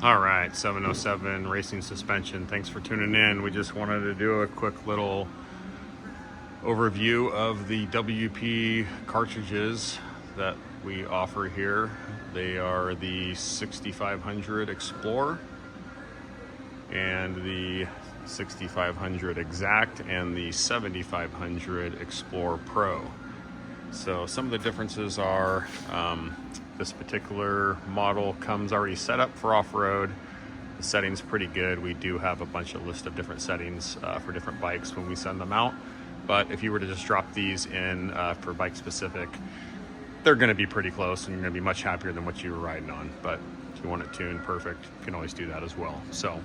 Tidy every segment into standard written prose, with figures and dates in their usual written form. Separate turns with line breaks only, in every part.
All right, 707 Racing Suspension. Thanks for tuning in. We just wanted to do a quick little overview of the WP cartridges that we offer here. They are the 6500 Explorer and the 6500 Exact and the 7500 Explorer Pro. So some of the differences are this particular model comes already set up for off-road. The setting's pretty good. We do have a bunch of list of different settings for different bikes when we send them out. But if you were to just drop these in for bike specific, they're going to be pretty close and you're going to be much happier than what you were riding on. But if you want it tuned perfect, you can always do that as well. So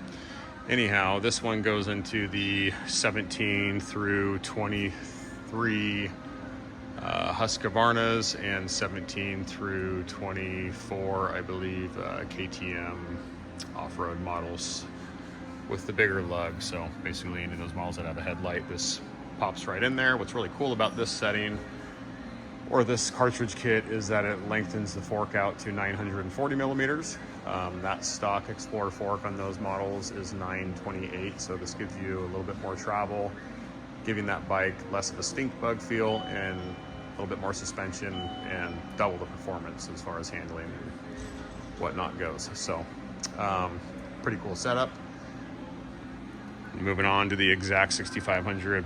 anyhow, this one goes into the 17 through 23 Husqvarnas and 17 through 24, I believe, KTM off-road models with the bigger lug. So basically any of those models that have a headlight, this pops right in there. What's really cool about this setting or this cartridge kit is that it lengthens the fork out to 940 millimeters. That stock Explorer fork on those models is 928, so this gives you a little bit more travel, giving that bike less of a stink bug feel and a little bit more suspension and double the performance as far as handling and whatnot goes. So pretty cool setup. Moving on to the Exact 6500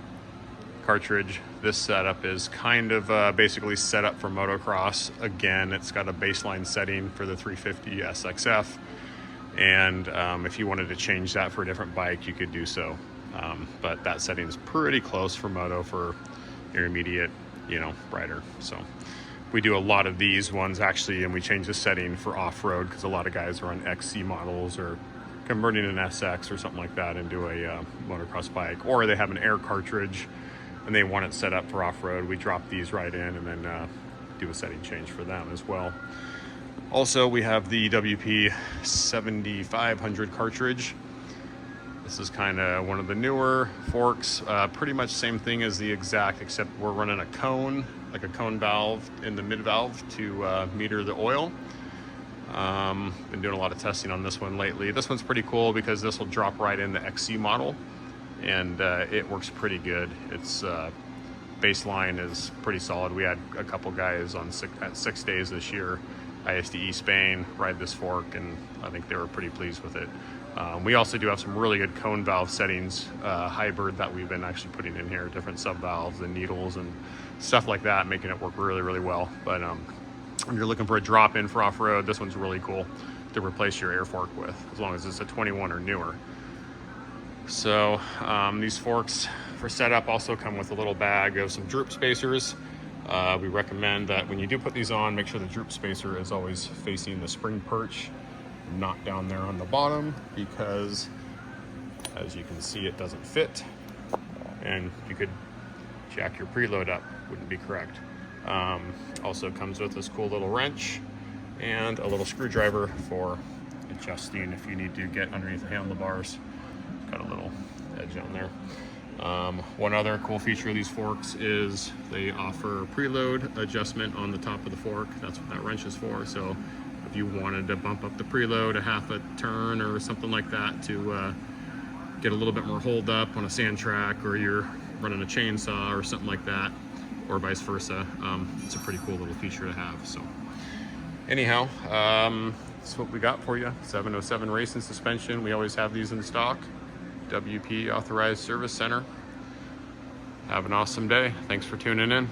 cartridge. This setup is kind of basically set up for motocross. Again, it's got a baseline setting for the 350 SXF, and if you wanted to change that for a different bike, you could do so. But that setting is pretty close for moto for intermediate, rider. So we do a lot of these ones actually, and we change the setting for off-road because a lot of guys are on XC models or converting an SX or something like that into a motocross bike, or they have an air cartridge and they want it set up for off-road. We drop these right in and then do a setting change for them as well. Also, we have the WP 7500 cartridge. This is kind of one of the newer forks, pretty much same thing as the Exact, except we're running a cone, like a cone valve in the mid valve to meter the oil. Been doing a lot of testing on this one lately. This one's pretty cool because this will drop right in the XC model, and it works pretty good. Its baseline is pretty solid. We had a couple guys on 6 days this year, ISDE Spain, ride this fork, and I think they were pretty pleased with it. We also do have some really good cone valve settings, hybrid, that we've been actually putting in here, different sub valves and needles and stuff like that, making it work really, really well. But when you're looking for a drop in for off-road, this one's really cool to replace your air fork with, as long as it's a 21 or newer. So these forks for setup also come with a little bag of some droop spacers. We recommend that when you do put these on, make sure the droop spacer is always facing the spring perch, not down there on the bottom, because as you can see, it doesn't fit and you could jack your preload up, wouldn't be correct. Also comes with this cool little wrench and a little screwdriver for adjusting if you need to get underneath the handlebars. Got a little edge on there. One other cool feature of these forks is they offer preload adjustment on the top of the fork. That's what that wrench is for. So if you wanted to bump up the preload a half a turn or something like that to get a little bit more hold up on a sand track, or you're running a chainsaw or something like that, or vice versa, it's a pretty cool little feature to have. So anyhow, that's what we got for you. 707 Racing Suspension. We always have these in stock. WP Authorized Service Center. Have an awesome day. Thanks for tuning in.